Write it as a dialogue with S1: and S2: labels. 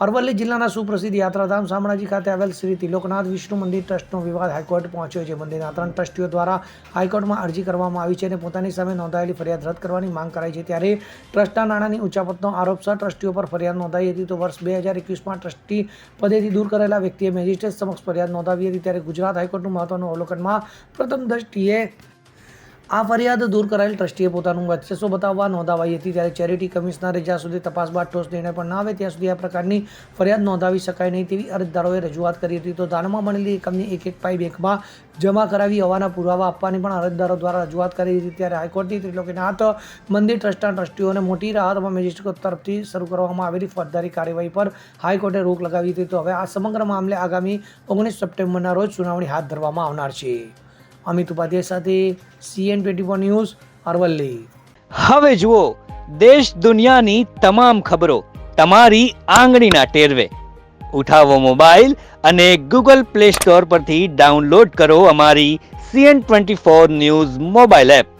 S1: અરવલ્લી જિલ્લાના સુપ્રસિદ્ધ યાત્રાધામ શામળાજી ખાતે આવેલ શ્રી ત્રિલોકનાથ વિષ્ણુ મંદિર ટ્રસ્ટનો વિવાદ હાઈકોર્ટ પહોંચ્યો છે. મંદિરના 3 ટ્રસ્ટીઓ દ્વારા હાઈકોર્ટમાં અરજી કરવામાં આવી છે અને પોતાની સામે નોંધાયેલી ફરિયાદ રદ કરવાની માંગ કરાઈ છે. ત્યારે ટ્રસ્ટના નાણાંની ઉચાપતનો આરોપ સહ ટ્રસ્ટીઓ પર ફરિયાદ નોંધાઈ હતી. તો વર્ષ 2021માં ટ્રસ્ટી પદેથી દૂર કરેલા વ્યક્તિએ મેજિસ્ટ્રેટ સમક્ષ ફરિયાદ નોંધાવી હતી. ત્યારે ગુજરાત હાઈકોર્ટનું મહત્વનું અવલોકનમાં પ્રથમ દ્રષ્ટિએ આ ફરિયાદ દૂર કરાયેલ ટ્રસ્ટીએ પોતાનું વર્ચસ્વ બતાવવા નોંધાવાઈ હતી. ત્યારે ચેરિટી કમિશનરે જ્યાં સુધી તપાસ બાદ ઠોસ નિર્ણય પણ ન આવે ત્યાં સુધી આ પ્રકારની ફરિયાદ નોંધાવી શકાય નહીં તેવી અરજદારોએ રજૂઆત કરી હતી. તો દાનમાં મળેલી રકમની એક પાઈ બેંકમાં જમા કરાવી હોવાના પુરાવા આપવાની પણ અરજદારો દ્વારા રજૂઆત કરી હતી. ત્યારે હાઈકોર્ટની ત્રિલોકનાથ મંદિર ટ્રસ્ટના ટ્રસ્ટીઓને મોટી રાહતમાં મેજિસ્ટ્રેટ તરફથી શરૂ કરવામાં આવેલી ફોજદારી કાર્યવાહી પર હાઈકોર્ટે રોક લગાવી હતી. તો હવે આ સમગ્ર મામલે આગામી 19 સપ્ટેમ્બરના રોજ સુનાવણી હાથ ધરવામાં આવનાર છે. અમિત ઉપાધ્યાય સાથે CN24 ન્યૂઝ અરવલ્લી.
S2: હવે જુઓ દેશ દુનિયાની તમામ ખબરો તમારી આંગળીના ટેરવે. ઉઠાવો મોબાઈલ અને Google Play Store પરથી ડાઉનલોડ કરો અમારી CN24 ન્યૂઝ મોબાઈલ એપ.